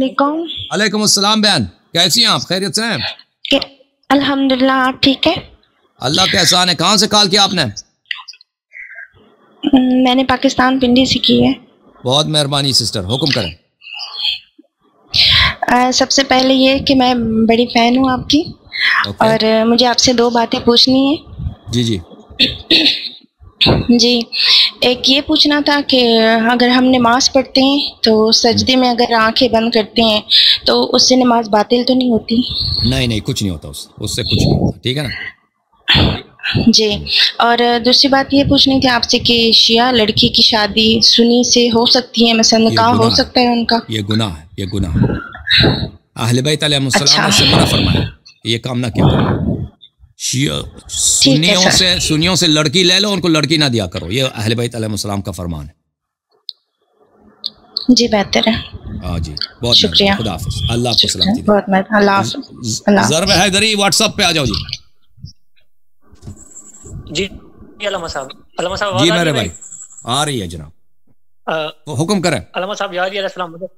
علیکم۔ وعلیکم السلام بہن، کیسی ہیں آپ؟ خیریت سے ہیں؟ الحمدللہ، آپ ٹھیک ہے؟ اللہ کا احسان ہے۔ کہاں سے کال کیا آپ نے؟ میں نے پاکستان پنڈی سے کی ہے۔ بہت مہربانی سسٹر، حکم کریں۔ سب سے پہلے یہ کہ میں بڑی فین ہوں آپ کی، اور مجھے آپ سے 2 باتیں پوچھنی ہیں۔ جی جی جی، ایک یہ پوچھنا تھا کہ اگر ہم نماز پڑھتے ہیں تو سجدے میں اگر آنکھیں بند کرتے ہیں تو اس سے نماز باطل تو نہیں ہوتی؟ نہیں، کچھ نہیں ہوتا، اس سے کچھ نہیں ہوتا، ٹھیک ہے نا؟ جی، اور دوسری بات یہ پوچھنی تھی آپ سے کہ شیعہ لڑکی کی شادی سنی سے ہو سکتی ہے؟ مثلا نکاح ہو سکتا ہے ان کا؟ یہ گناہ ہے، یہ گناہ ہے۔ اہل بیت علیہ السلام نے اس سے منع فرمایا، یہ کام نہ کیا کرو۔ سنیوں سے لڑکی لے لو، ان کو لڑکی نہ دیا کرو، یہ اہل بیت علیہ السلام کا فرمان ہے۔ جی بہتر ہے۔ ہاں جی، بہت شکریہ، خدا حافظ، اللہ آپ کو سلامتی دے۔ بہت مہربانی، اللہ حافظ۔ ضرب حیدری واٹس ایپ پہ آ جاؤ جی۔ جی علامہ صاحب جی میرے بھائی آ رہی ہے جناب، حکم کریں۔ علامہ صاحب یا علی علیہ السلام مدد،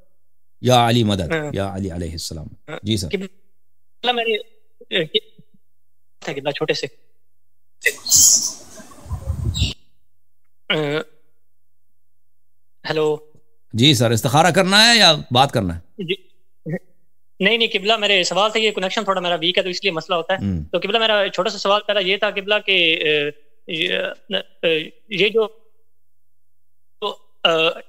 یا علی مدد، یا علی علیہ السلام۔ جی سر۔ میری کتنا چھوٹے سے ہیلو جی سر، استخارہ کرنا ہے یا بات کرنا ہے؟ جی نہیں قبلہ، میرے سوال تھا، یہ کنیکشن تھوڑا میرا ویک ہے تو اس لیے مسئلہ ہوتا ہے۔ تو قبلہ میرا چھوٹا سا سوال پہلا یہ تھا قبلہ کہ یہ جو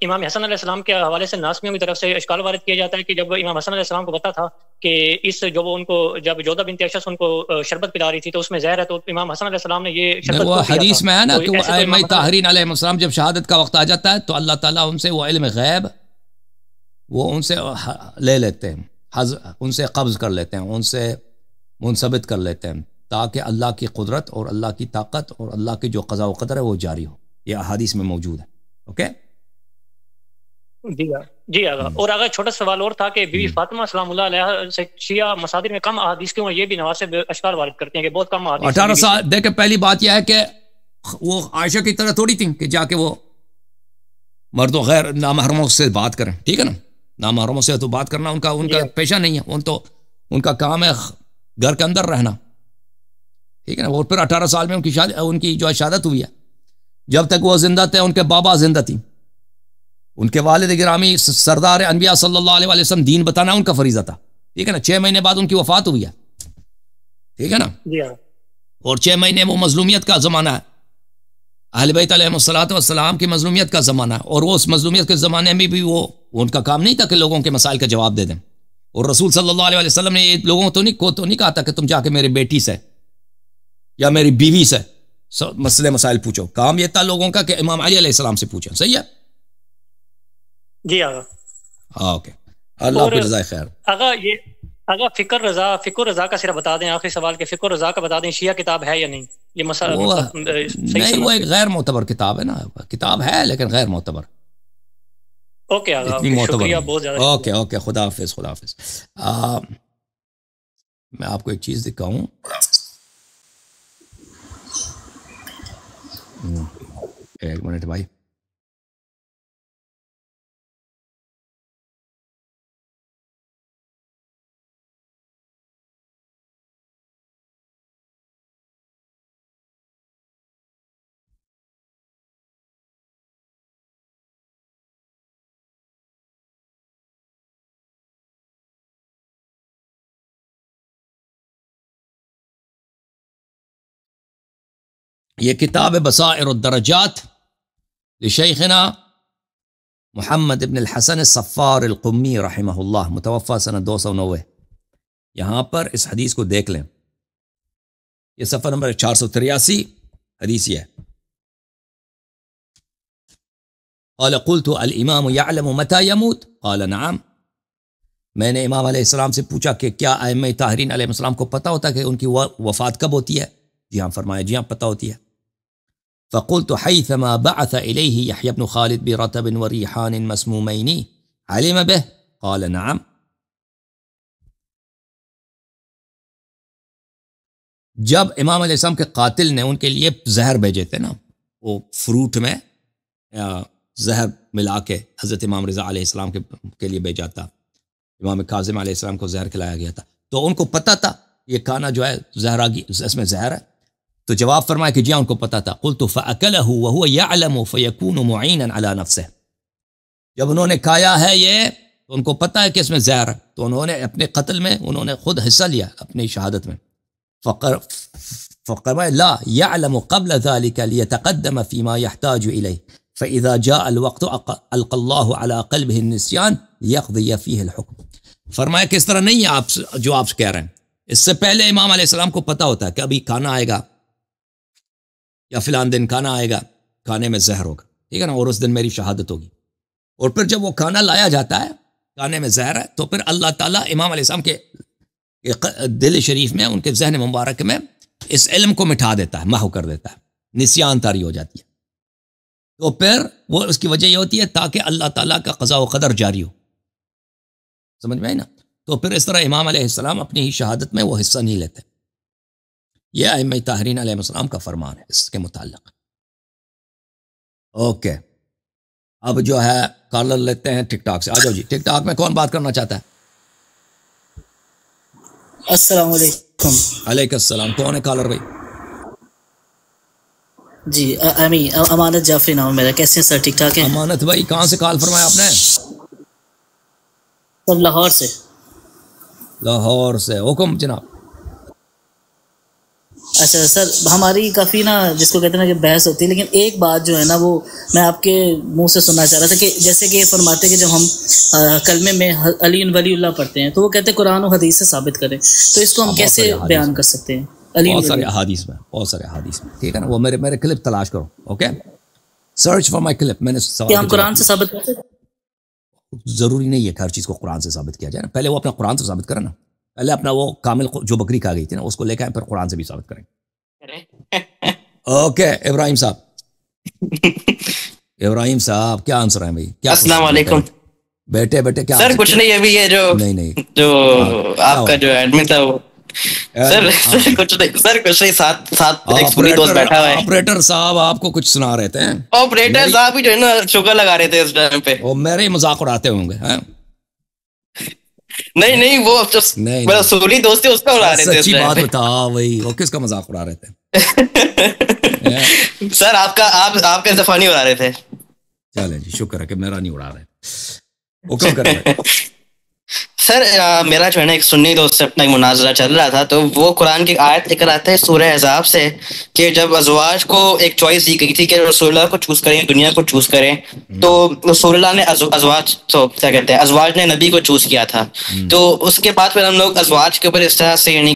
امام حسن علیہ السلام کے حوالے سے ناسمیوں کی طرف سے اشکال وارد کیا جاتا ہے کہ جب امام حسن علیہ السلام کو پتا تھا کہ اس جو وہ ان کو جب جودہ بنت اشعث ان کو شربت پلا رہی تھی تو اس میں زہر ہے، تو امام حسن علیہ السلام نے یہ شربت وہ حدیث میں ہے نا کہ وہ ائمہ طاہرین علیہ السلام جب شہادت کا وقت آ جاتا ہے تو اللہ تعالیٰ ان سے وہ علم غیب وہ ان سے لے لیتے ہیں، ان سے قبض کر لیتے ہیں، ان سے منثبت کر لیتے ہیں، تاکہ اللہ کی قدرت اور اللہ کی طاقت اور اللہ کی جو قضاء و قدر ہے وہ جاری ہو۔ یہ احادیث میں موجود ہے۔ اوکے جی آگا۔ اور اگر چھوٹا سوال اور تھا کہ بی بی فاطمہ سلام اللہ علیہ سے شیعہ مصادر میں کم احادیث کیوں ہیں؟ یہ بھی نواسب اشکال وارد کرتے ہیں کہ بہت کم احادیث۔ 18 سال دیکھیں، پہلی بات یہ ہے کہ وہ عائشہ کی طرح تھوڑی تھی کہ جا کے وہ مردوں غیر نامحرموں سے بات کریں، ٹھیک ہے نا؟ نامحرموں سے تو بات کرنا ان کا پیشہ نہیں ہے، ان کا کام ہے گھر کے اندر رہنا، ٹھیک ہے نا؟ اور پھر 18 سال میں ان کی جو شہادت ہوئی ہے، جب تک وہ زندہ تھے ان کے بابا زندہ تھی، ان کے والد گرامی سردار انبیاء صلی اللہ علیہ وسلم دین بتانا ان کا فریضہ تھا، ٹھیک ہے نا؟ 6 مہینے بعد ان کی وفات ہوئی ہے، ٹھیک ہے نا؟ اور 6 مہینے وہ مظلومیت کا زمانہ ہے، اہل بیت علیہ السلام کی مظلومیت کا زمانہ ہے، اور وہ اس مظلومیت کے زمانے میں بھی وہ ان کا کام نہیں تھا کہ لوگوں کے مسائل کا جواب دے دیں، اور رسول صلی اللہ علیہ وسلم نے لوگوں کو تو نہیں کہا تھا کہ تم جا کے میرے بیٹی سے یا میری بیوی سے مسئلے مسائل پوچھو، کام یہ تھا لوگوں کا کہ امام علی علیہ السلام سے پوچھو، صحیح ہے؟ جی آگا۔ اوکے، اللہ کو جزائے خیر۔ اگر فکر رضا کا صرف بتا دیں، آخری سوال کہ فکر رضا کا بتا دیں شیعہ کتاب ہے یا نہیں؟ یہ مسئلہ نہیں، وہ ایک غیر معتبر کتاب ہے نا، کتاب ہے لیکن غیر معتبر۔ اوکے آگا، شکریہ بہت زیادہ۔ اوکے، خدا حافظ، خدا حافظ۔ میں آپ کو ایک چیز دکھاؤں، ایک منٹ بھائی۔ یہ کتاب بصائر الدرجات لشیخنا محمد ابن الحسن الصفار القمی رحمہ اللہ، متوفى سنہ 290۔ یہاں پر اس حدیث کو دیکھ لیں، یہ صفحہ نمبر 483 حدیث یہ ہے۔ قال قلت الامام يعلم متى يموت؟ قال نعم۔ میں نے امام علیہ السلام سے پوچھا کہ کیا ائمہ طاہرین علیہ السلام کو پتہ ہوتا ہے کہ ان کی وفات کب ہوتی ہے؟ جی ہاں، فرمایا جی ہاں پتہ ہوتی ہے۔ فقلت حيثما بعث إليه يحيى بن خالد برتب وريحان مسمومين علم به؟ قال نعم۔ جب امام علیہ السلام کے قاتل نے ان کے لیے زہر بھیجے تھے نا، وہ فروٹ میں زہر ملا کے حضرت امام رضا علیہ السلام کے لیے بھیجا تھا، امام کاظم علیہ السلام کو زہر کھلایا گیا تھا، تو ان کو پتہ تھا یہ کھانا جو ہے زہراگی اس میں زہر ہے؟ تو جواب فرمایا کہ جی ان کو پتہ تھا. قلت فأكله وهو يعلم فيكون معينا على نفسه. جب انہوں نے کھایا ہے یہ تو ان کو پتہ ہے کہ اس میں زہر ہے، تو انہوں نے اپنے قتل میں انہوں نے خود حصہ لیا اپنی شہادت میں. فقر لا يعلم قبل ذلك ليتقدم فيما يحتاج إليه فإذا جاء الوقت ألقى الله على قلبه النسيان ليقضي فيه الحكم. فرمایا کہ اس طرح نہیں ہے آپ جو آپ کہہ رہے ہیں. اس سے پہلے امام علیہ السلام کو پتہ ہوتا ہے کہ ابھی کھانا آئے گا یا فلان دن کھانا آئے گا، کھانے میں زہر ہوگا، ٹھیک ہے نا، اور اس دن میری شہادت ہوگی. اور پھر جب وہ کھانا لایا جاتا ہے کھانے میں زہر ہے، تو پھر اللہ تعالیٰ امام علیہ السلام کے دل شریف میں، ان کے ذہن مبارک میں اس علم کو مٹھا دیتا ہے، محو کر دیتا ہے، نسیان طاری ہو جاتی ہے. تو پھر وہ اس کی وجہ یہ ہوتی ہے تاکہ اللہ تعالیٰ کا قضاء و قدر جاری ہو. سمجھ میں آئی نا؟ تو پھر اس طرح امام علیہ السلام اپنی ہی شہادت میں وہ حصہ نہیں لیتے. یہ ائمہ طاہرین علیہ السلام کا فرمان ہے اس کے متعلق. اوکے، اب جو ہے کالر لیتے ہیں ٹک ٹاک سے. آ جاؤ جی. ٹک ٹاک میں کون بات کرنا چاہتا ہے؟ السلام علیکم. علیکم السلام. کون ہے کالر بھائی؟ جی امانت جعفری نام ہے میرا. کیسے ہیں سر؟ ٹھیک ٹھاک ہیں؟ امانت بھائی کہاں سے کال فرمایا آپ نے؟ سر لاہور سے. لاہور سے. حکم جناب. اچھا سر، ہماری کافی نا جس کو کہتے ہیں نا کہ بحث ہوتی ہے، لیکن ایک بات جو ہے نا وہ میں آپ کے منہ سے سننا چاہ رہا تھا کہ جیسے کہ یہ فرماتے کہ جب ہم کلمے میں علی ولی اللہ پڑھتے ہیں تو وہ کہتے ہیں قرآن و حدیث سے ثابت کریں، تو اس کو ہم کیسے بیان کر سکتے ہیں؟ بہت سارے احادیث میں، بہت سارے احادیث میں، ٹھیک ہے نا. وہ میرے کلپ تلاش کرو. Okay, search for my clip. میں نے کیا ہم قرآن سے ثابت کرتے ہیں؟ ضروری نہیں ہے کہ ہر چیز کو قرآن سے ثابت کیا جائے نا. پہلے وہ اپنا قرآن سے ثابت کریں نا. پہلے اپنا وہ کامل جو بکری کھا گئی تھی نا اس کو لے کے آئے، پھر قرآن سے بھی ثابت کریں. اوکے ابراہیم صاحب. ابراہیم صاحب کیا آنسر ہے بھائی؟ کیا السلام علیکم. بیٹے کیا سر کچھ نہیں، ابھی یہ جو جو آپ کا جو ایڈمن تھا وہ سر کچھ نہیں سر، کچھ نہیں. ساتھ ایک پوری دوست بیٹھا ہوا ہے. آپریٹر صاحب آپ کو کچھ سنا رہے تھے. آپریٹر صاحب ہی جو ہے نا شوگر لگا رہے تھے اس ٹائم پہ. وہ میرے ہی مذاق اڑاتے ہوں گے. نہیں وہ میرا سوری دوست ہے اس کا اڑا رہے تھے. سچی بات بتا بھائی، وہ کس کا مذاق اڑا رہے تھے؟ سر آپ کا زفانی اڑا رہے تھے. چلے جی، شکر ہے کہ میرا نہیں اڑا رہے. وہ کیوں کر رہے؟ سر میرا جو ہے نا ایک سنی دوست سے اپنا ایک مناظرہ چل رہا تھا، تو وہ قرآن کی آیت لے کر آتا ہے سورہ احزاب سے کہ جب ازواج کو ایک چوائس دی گئی تھی کہ رسول اللہ کو چوز کریں، دنیا کو چوز کریں، تو رسول اللہ نے ازواج نے نبی کو چوز کیا تھا. تو اس کے بعد پھر ہم لوگ ازواج کے اوپر اس طرح سے یعنی